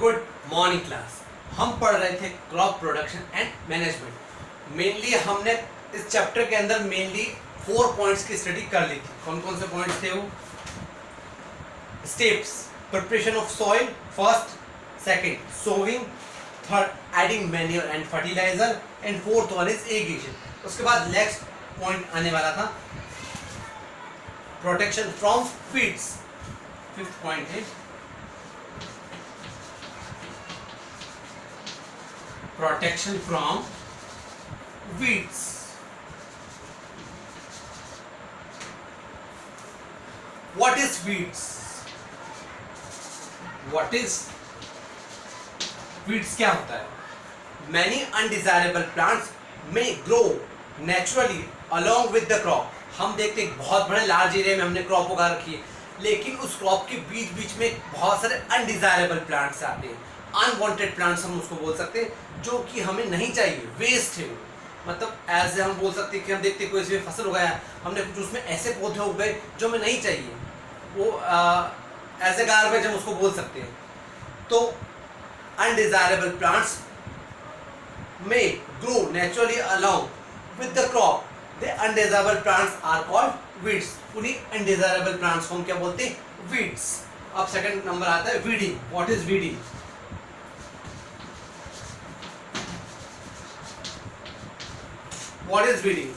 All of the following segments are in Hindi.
Good morning class. हम पढ़ रहे थे crop production and management. Mainly हमने इस चैप्टर के अंदर मेनली 4 पॉइंट्स की स्टडी कर ली थी। कौन कौन से पॉइंट्स थे वो? Steps, preparation of soil first, second sowing, third adding manure and fertiliser and fourth one is irrigation. उसके बाद नेक्स्ट पॉइंट आने वाला था protection from weeds. Fifth point है protection from weeds. What is weeds? What is weeds? क्या होता है? Many undesirable plants may grow naturally along with the crop. हम देखते हैं बहुत बड़े लार्ज एरिया में हमने क्रॉप उगा रखी है, लेकिन उस क्रॉप के बीच बीच में बहुत सारे अनडिजायरेबल प्लांट्स आते हैं। अनवांटेड प्लांट्स हम उसको बोल सकते हैं, जो कि हमें नहीं चाहिए, वेस्ट है। मतलब एज हम बोल सकते हैं कि हम देखते हैं कोई इसमें फसल उगाया, हमने कुछ उसमें ऐसे पौधे उगाए जो हमें नहीं चाहिए, वो एज ए गार्बेज हम उसको बोल सकते हैं। तो अनडिजायरेबल प्लांट्स में grow naturally along with the crop. The undesirable plants are called weeds. उन्हीं अनडिजायरेबल प्लांट्स को हम क्या बोलते हैं? वीड्स। अब सेकंड नंबर आता है weeding. What is weeding? What is weeding?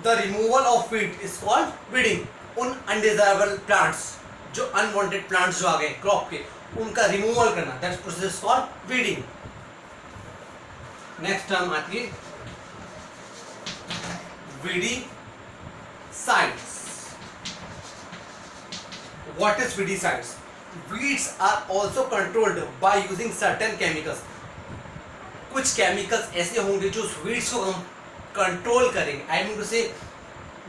The removal of weed is called weeding. उन undesirable plants, जो unwanted plants जो आ गए crop के, उनका removal करना, that process is called weeding. Next term आती है weedicides. What is weedicides? Weeds are also controlled by using certain chemicals. कुछ chemicals ऐसे होंगे जो weeds को हम कंट्रोल करेंगे। आई मीन टू से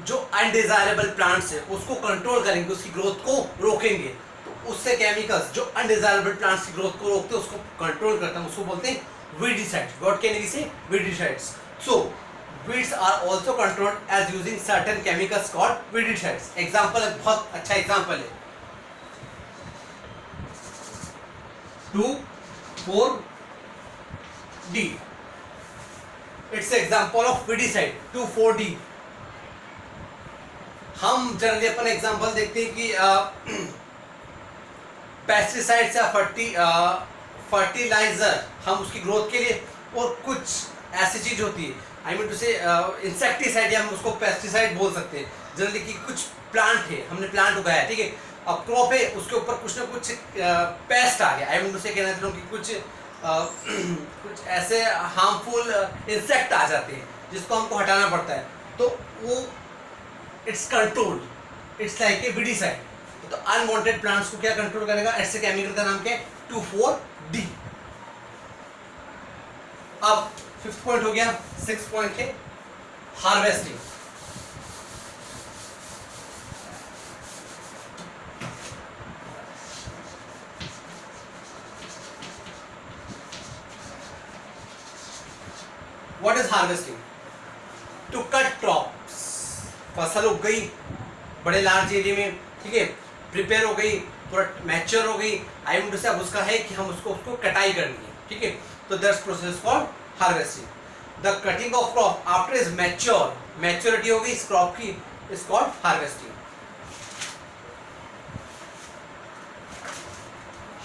जो अनडिजायरेबल प्लांट्स है उसको कंट्रोल करेंगे, उसकी ग्रोथ को रोकेंगे। तो उससे केमिकल्स जो अनडिजायरेबल प्लांट्स की ग्रोथ को रोकते हैं, उसको कंट्रोल करते हैं, उसको बोलते हैं weedicides. What can we say? Weedicides. So weeds are also controlled as using certain chemicals called weedicides. Example, बहुत अच्छा एग्जांपल है 2,4-D। It's example of weedicide 2,4-D। हम जनरली अपन एग्जाम्पल देखते हैं कि पेस्टिसाइड्स या फर्टिलाइजर हम उसकी ग्रोथ के लिए, और कुछ ऐसी चीज होती है, आई मीन टू से इंसेक्टिसाइड, या हम उसको पेस्टिसाइड बोल सकते हैं जनरली। कि कुछ प्लांट है, हमने प्लांट उगाया है, ठीक है, अब क्रॉप है, उसके ऊपर कुछ ना कुछ पेस्ट आ गया, आई मीन टू से कहना चाहता हूँ कि कुछ ऐसे हार्मफुल इंसेक्ट आ जाते हैं जिसको हमको हटाना पड़ता है। तो वो it's control, it's like a weedicide. तो अनवांटेड प्लांट्स को क्या कंट्रोल करेगा? ऐसे केमिकल का नाम क्या है? 2,4-D। अब फिफ्थ पॉइंट हो गया। सिक्स्थ पॉइंट है harvesting. What is harvesting? To cut crops. फसल उग गई बड़े लार्ज एरिया में, ठीक है, प्रिपेयर हो गई, थोड़ा मैच्योर हो गई, आई मीन टू से अब उसका है कि हम उसको कटाई करनी है, ठीक है। तो that's process called harvesting. The cutting of crop after is mature, maturity हो गई इस क्रॉप की, is called harvesting.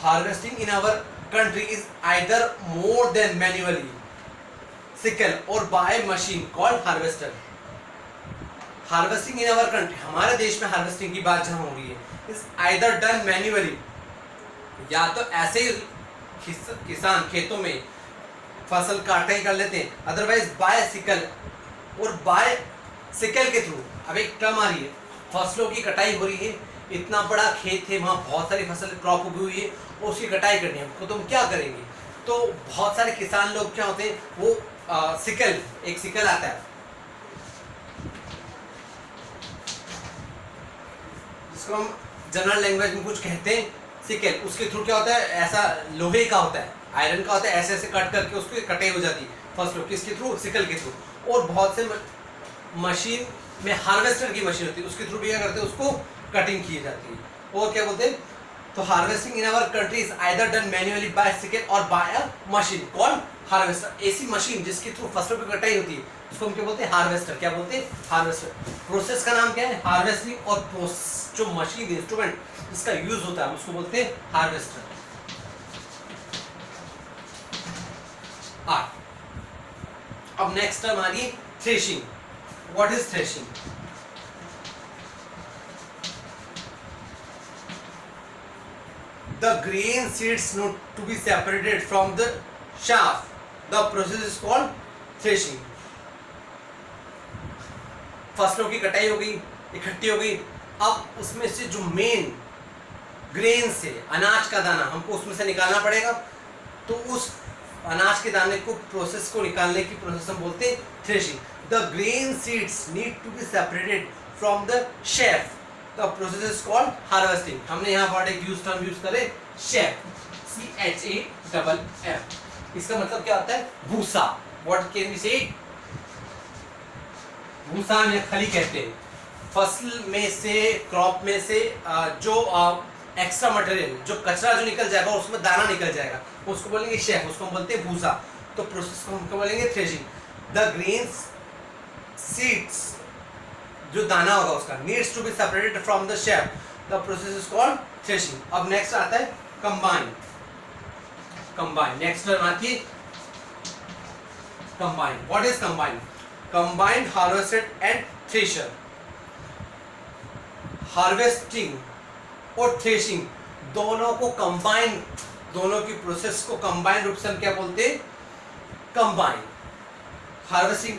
Harvesting in our country is either more than manually sickle और by machine called harvester. Harvesting in our country, हमारे देश में हार्वेस्टिंग की बात जहां हो रही है, इज आइदर डन मैन्युअली, या तो ऐसे ही किसान खेतों में फसल काटाई कर लेते हैं, अदरवाइज बाय सिकल, और बाय सिकल के थ्रू। अब एक टर्म आ रही है, फसलों की कटाई हो रही है, इतना बड़ा खेत है, वहां बहुत सारी फसल क्रॉप उगी हुई है, और उसकी कटाई करनी है, तो तुम क्या करेंगे? तो बहुत सारे किसान लोग क्या होते हैं, वो सिकल, एक सिकल आता है जिसको हम जनरल लैंग्वेज में कुछ कहते हैं सिकल। उसके थ्रू क्या होता है, ऐसा लोहे का होता है, आयरन का होता है, ऐसे ऐसे कट करके उसकी कटाई हो जाती है फसलों, किसके थ्रू? सिकल के थ्रू। और बहुत से मशीन में हार्वेस्टर की मशीन होती है, उसके थ्रू भी क्या करते हैं, उसको कटिंग की जाती है। और क्या बोलते हैं, तो harvesting in our country is either done manually by sickle और by a machine called harvester. ऐसी मशीन जिसके थ्रू फसलों की कटाई होती है उसको हम क्या बोलते हैं? हार्वेस्टर। क्या बोलते हैं? हार्वेस्टर। प्रोसेस का नाम क्या है? हार्वेस्टिंग। और जो मशीन इंस्ट्रूमेंट जिसका यूज होता है उसको बोलते हैं हार्वेस्टर। अब नेक्स्ट टर्म आ रही threshing. What is threshing? The grain seeds need to be separated from the chaff. The process is called threshing. फसलों की कटाई हो गई, इकट्ठी हो गई। अब उसमें से जो मेन ग्रेन से अनाज का दाना हमको उसमें से निकालना पड़ेगा, तो उस अनाज के दाने को प्रोसेस को निकालने की प्रोसेस हम बोलते हैं threshing. The grain seeds need to be separated from the chaff. The process is called harvesting. हमने यहाँ वर्ड एक टर्म यूज करे शेफ, CHAFF। इसका मतलब क्या होता है? भूसा। व्हाट कैन वी से? भूसा या खली कहते हैं। फसल में से, क्रॉप में से जो एक्स्ट्रा मटेरियल, जो कचरा जो निकल जाएगा, उसमें दाना निकल जाएगा, उसको बोलेंगे शेफ, उसको हम बोलते हैं भूसा। तो प्रोसेस को हमको बोलेंगे थ्रेशिंग। द ग्रेन्स सीड्स, जो दाना होगा उसका, needs to be separated from the chaff. The process is called threshing. अब नेक्स्ट आता है कंबाइन। कंबाइन नेक्स्ट टर्म आती है combine. What is combine? Combined harvested and thresher. Harvesting और थ्रेशिंग दोनों को कंबाइन, दोनों की प्रोसेस को कंबाइन रूप से हम क्या बोलते हैं? कंबाइन। हार्वेस्टिंग,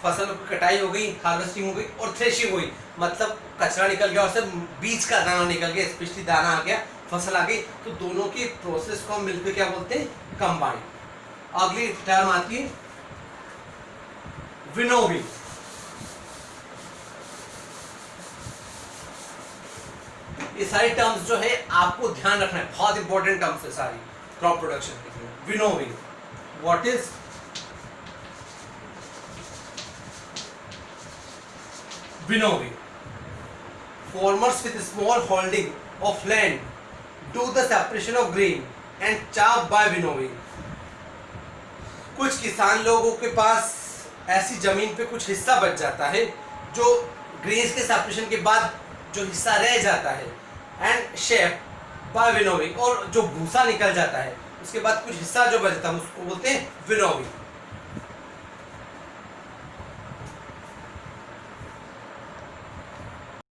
फसल की कटाई हो गई, हार्वेस्टिंग हो गई और थ्रेशिंग हुई, मतलब कचरा निकल गया और से बीज का दाना निकल गया, स्पेशली दाना आ गया, फसल आ गई, तो दोनों की प्रोसेस को हम मिलकर क्या बोलते हैं? कंबाइन। अगली टर्म आती है विनोविंग। ये सारी टर्म्स जो है आपको ध्यान रखना है, बहुत इंपॉर्टेंट टर्म्स है सारी क्रॉप प्रोडक्शन के लिए। Winnowing, what is? Winnowing. Farmers with small holding of land do the separation of grain and chaff by winnowing. कुछ किसान लोगों के पास ऐसी जमीन पे कुछ हिस्सा बच जाता है, जो ग्रेन्स के सेपरेशन के बाद जो हिस्सा रह जाता है, एंड शेफ बाय विनोविंग, और जो भूसा निकल जाता है उसके बाद कुछ हिस्सा जो बचता है उसको बोलते हैं विनोविंग।